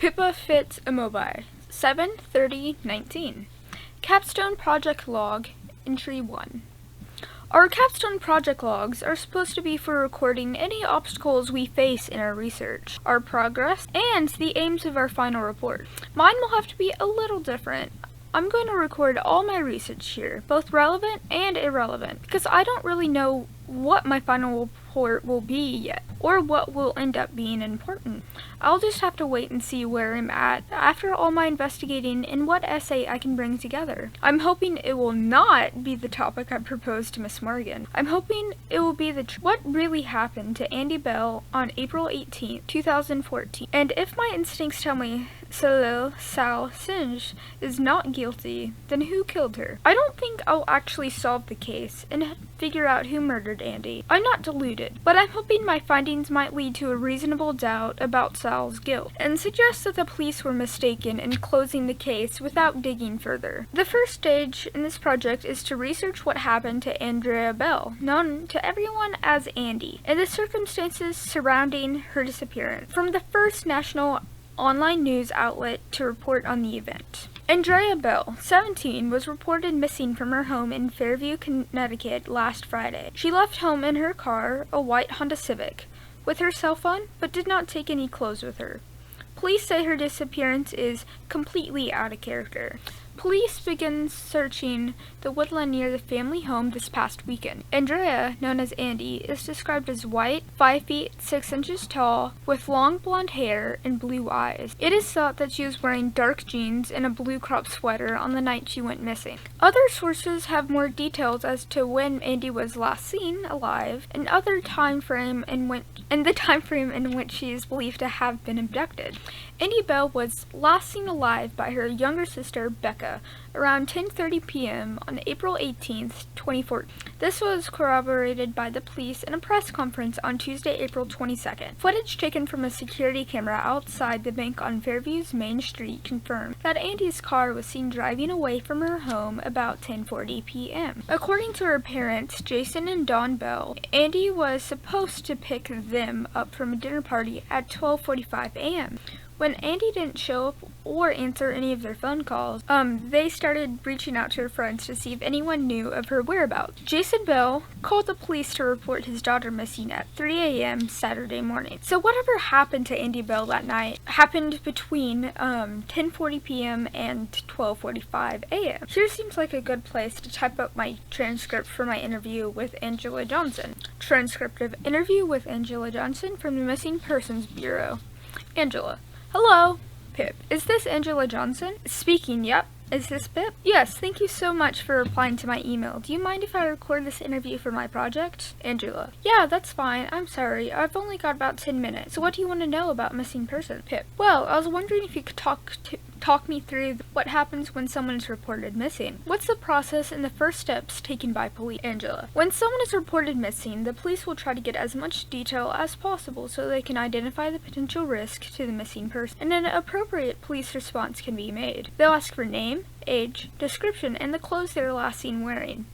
Pippa Fits Immobile, 7/30/19. Capstone Project Log, Entry 1. Our Capstone project logs are supposed to be for recording any obstacles we face in our research, our progress, and the aims of our final report. Mine will have to be a little different. I'm going to record all my research here, both relevant and irrelevant, because I don't really know what my final report will be yet, or what will end up being important. I'll just have to wait and see where I'm at after all my investigating and what essay I can bring together. I'm hoping it will not be the topic I proposed to Miss Morgan. I'm hoping it will be what really happened to Andy Bell on April 18th, 2014. And if my instincts tell me Salo Sal Singe is not guilty, then who killed her? I don't think I'll actually solve the case and figure out who murdered Andy. I'm not deluded, but I'm hoping my findings might lead to a reasonable doubt about Sal's guilt, and suggest that the police were mistaken in closing the case without digging further. The first stage in this project is to research what happened to Andrea Bell, known to everyone as Andy, and the circumstances surrounding her disappearance, from the first national online news outlet to report on the event. Andrea Bell, 17, was reported missing from her home in Fairview, Connecticut last Friday. She left home in her car, a white Honda Civic, with her cell phone, but did not take any clothes with her. Police say her disappearance is completely out of character. Police began searching the woodland near the family home this past weekend. Andrea, known as Andy, is described as white, 5 feet 6 inches tall, with long blonde hair and blue eyes. It is thought that she was wearing dark jeans and a blue crop sweater on the night she went missing. Other sources have more details as to when Andy was last seen alive, and the time frame in which she is believed to have been abducted. Andy Bell was last seen alive by her younger sister, Becca, around 10:30 p.m. on April 18th, 2014. This was corroborated by the police in a press conference on Tuesday, April 22nd. Footage taken from a security camera outside the bank on Fairview's Main Street confirmed that Andy's car was seen driving away from her home about 10:40 p.m. According to her parents, Jason and Dawn Bell, Andy was supposed to pick them up from a dinner party at 12:45 a.m. When Andy didn't show up or answer any of their phone calls, they started reaching out to her friends to see if anyone knew of her whereabouts. Jason Bell called the police to report his daughter missing at 3 a.m. Saturday morning. So whatever happened to Andy Bell that night happened between 10:40 p.m. and 12:45 a.m. Here seems like a good place to type up my transcript for my interview with Angela Johnson. Transcript of interview with Angela Johnson from the Missing Persons Bureau. Angela. Hello, Pip. Is this Angela Johnson? Speaking, yep. Is this Pip? Yes, thank you so much for replying to my email. Do you mind if I record this interview for my project? Angela. Yeah, that's fine. I'm sorry. I've only got about 10 minutes. So what do you want to know about missing person? Pip. Well, I was wondering if you could talk me through what happens when someone is reported missing. What's the process and the first steps taken by police? Angela. When someone is reported missing, the police will try to get as much detail as possible so they can identify the potential risk to the missing person, and an appropriate police response can be made. They'll ask for name, age, description, and the clothes they were last seen wearing.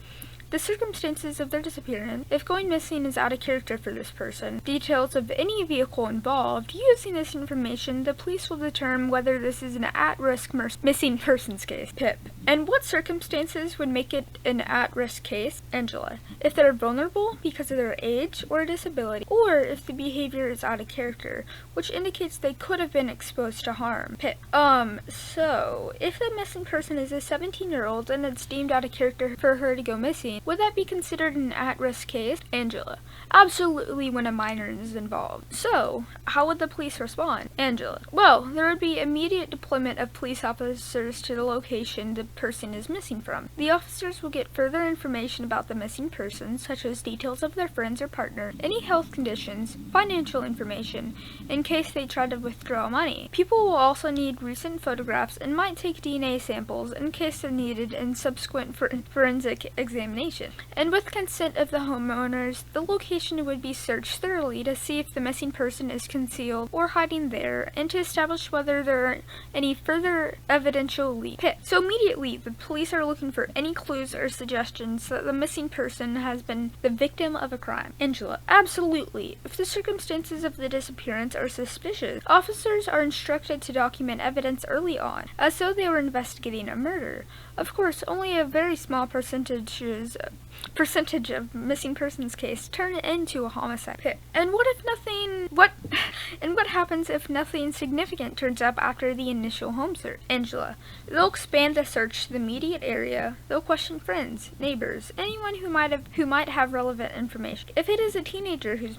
The circumstances of their disappearance, if going missing is out of character for this person, details of any vehicle involved. Using this information, the police will determine whether this is an at-risk missing persons case. Pip. And what circumstances would make it an at-risk case? Angela. If they're vulnerable because of their age or disability, or if the behavior is out of character, which indicates they could have been exposed to harm. Pip. So, if the missing person is a 17-year-old and it's deemed out of character for her to go missing, would that be considered an at-risk case? Angela. Absolutely when a minor is involved. So, how would the police respond? Angela. Well, there would be immediate deployment of police officers to the location the person is missing from. The officers will get further information about the missing person, such as details of their friends or partner, any health conditions, financial information, in case they try to withdraw money. People will also need recent photographs and might take DNA samples in case they're needed in subsequent forensic examination. information. And with consent of the homeowners, the location would be searched thoroughly to see if the missing person is concealed or hiding there, and to establish whether there are any further evidential leads. So immediately, the police are looking for any clues or suggestions that the missing person has been the victim of a crime. Angela: absolutely. If the circumstances of the disappearance are suspicious, officers are instructed to document evidence early on, as though they were investigating a murder. Of course, only a very small percentage of missing persons case turn into a homicide. And what happens if nothing significant turns up after the initial home search? Angela: they'll expand the search to the immediate area. They'll question friends, neighbors, anyone who might have relevant information. If it is a teenager who's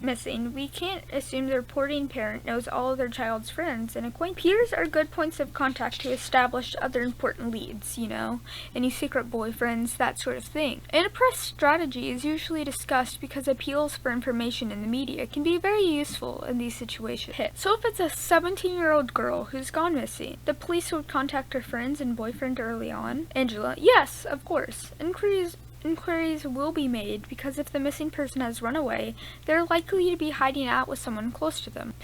missing, we can't assume the reporting parent knows all of their child's friends and acquaintances. Peers are good points of contact to establish other important leads, any secret boyfriends, that sort of thing. And a press strategy is usually discussed because appeals for information in the media can be very useful in these situations. So if it's a 17-year-old girl who's gone missing, the police would contact her friends and boyfriend early on? Angela: yes, of course. Inquiries will be made because if the missing person has run away, they're likely to be hiding out with someone close to them.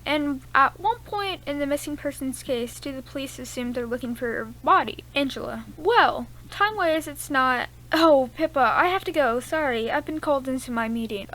And at one point in the missing person's case, do the police assume they're looking for her body? Angela: well, time-wise it's not. Oh, Pippa, I have to go. Sorry, I've been called into my meeting.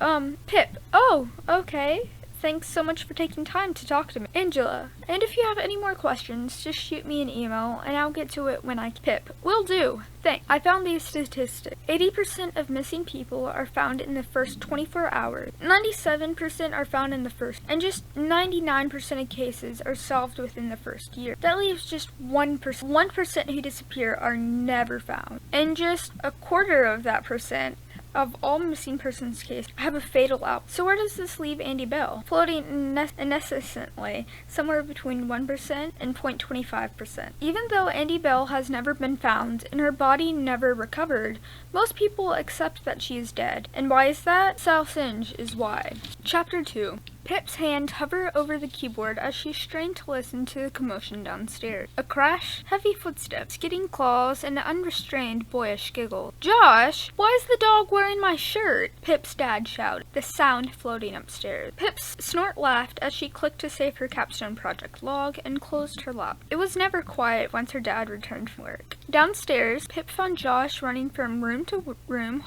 Pip. Oh, okay. Thanks so much for taking time to talk to me. Angela: and if you have any more questions, just shoot me an email and I'll get to it when I can. Pip: will do. Thanks. I found these statistics. 80% of missing people are found in the first 24 hours. 97% are found in the first, and just 99% of cases are solved within the first year. That leaves just 1%. 1% who disappear are never found. And just a quarter of that percent of all missing persons cases have a fatal outcome. So where does this leave Andy Bell? Floating incessantly somewhere between 1% and 0.25%. Even though Andy Bell has never been found and her body never recovered, most people accept that she is dead. And why is that? Sal Singe is why. Chapter 2. Pip's hand hovered over the keyboard as she strained to listen to the commotion downstairs. A crash, heavy footsteps, skidding claws, and an unrestrained boyish giggle. Josh, why is the dog wearing my shirt? Pip's dad shouted, the sound floating upstairs. Pip's snort laughed as she clicked to save her Capstone project log and closed her lap. It was never quiet once her dad returned from work. Downstairs, Pip found Josh running from room to room,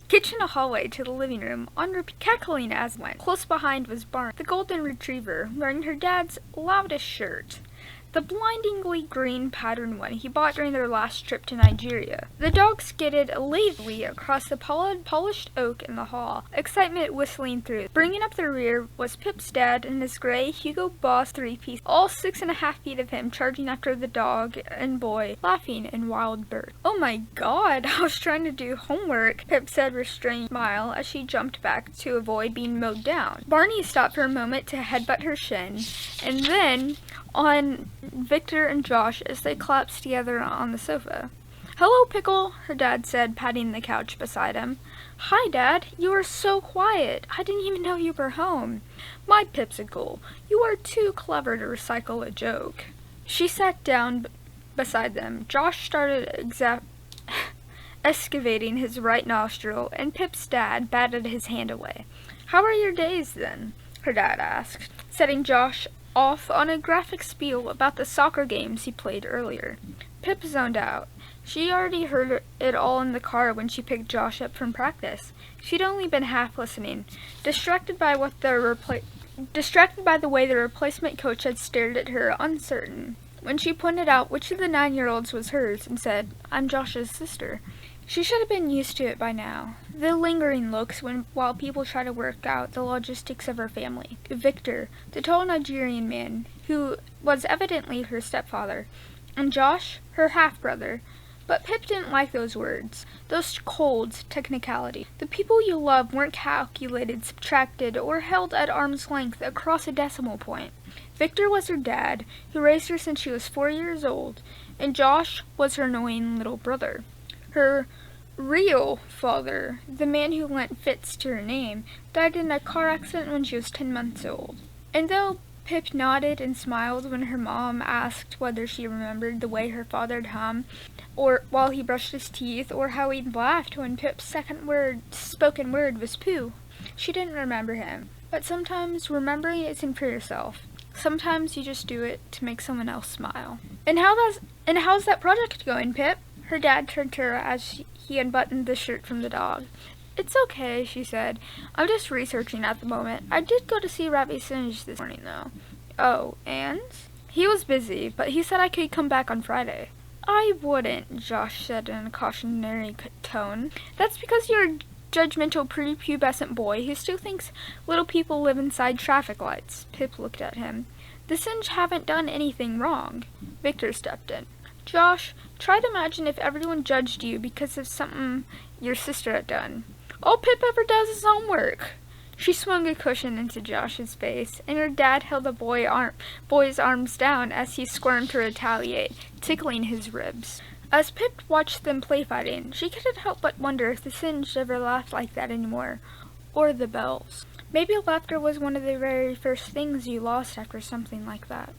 kitchen to hallway to the living room, on repeat, cackling as went. Close behind was Barney, the golden retriever, wearing her dad's loudest shirt. The blindingly green patterned one he bought during their last trip to Nigeria. The dog skidded elatedly across the polished oak in the hall, excitement whistling through. Bringing up the rear was Pip's dad in his gray Hugo Boss three-piece, all 6.5 feet of him charging after the dog and boy, laughing in wild bursts. Oh my god, I was trying to do homework, Pip said, restrained smile as she jumped back to avoid being mowed down. Barney stopped for a moment to headbutt her shin, and then on Victor and Josh as they collapsed together on the sofa. Hello, Pickle, her dad said, patting the couch beside him. Hi, Dad. You are so quiet. I didn't even know you were home. My Pipsicle, you are too clever to recycle a joke. She sat down beside them. Josh started excavating his right nostril, and Pip's dad batted his hand away. How are your days, then? Her dad asked, setting Josh off on a graphic spiel about the soccer games he played earlier. Pip zoned out. She already heard it all in the car when she picked Josh up from practice. She'd only been half listening, distracted by the way the replacement coach had stared at her, uncertain. When she pointed out which of the 9-year-olds was hers and said, I'm Josh's sister, she should have been used to it by now. The lingering looks while people try to work out the logistics of her family. Victor, the tall Nigerian man, who was evidently her stepfather, and Josh, her half-brother. But Pip didn't like those words, those cold technicalities. The people you love weren't calculated, subtracted, or held at arm's length across a decimal point. Victor was her dad, who raised her since she was 4 years old, and Josh was her annoying little brother. Her real father, the man who lent Fitz to her name, died in a car accident when she was 10 months old. And though Pip nodded and smiled when her mom asked whether she remembered the way her father'd hum, or while he brushed his teeth, or how he'd laughed when Pip's spoken word was poo. She didn't remember him. But sometimes remembering isn't for yourself. Sometimes you just do it to make someone else smile. And how's that project going, Pip? Her dad turned to her as he unbuttoned the shirt from the dog. It's okay, she said. I'm just researching at the moment. I did go to see Rabbi Singe this morning, though. Oh, and? He was busy, but he said I could come back on Friday. I wouldn't, Josh said in a cautionary tone. That's because you're a judgmental prepubescent boy who still thinks little people live inside traffic lights. Pip looked at him. The Singe haven't done anything wrong. Victor stepped in. Josh, try to imagine if everyone judged you because of something your sister had done. All Pip ever does is homework. She swung a cushion into Josh's face, and her dad held the boy's arms down as he squirmed to retaliate, tickling his ribs. As Pip watched them play fighting, she couldn't help but wonder if the Singe ever laughed like that anymore, or the bells. Maybe laughter was one of the very first things you lost after something like that.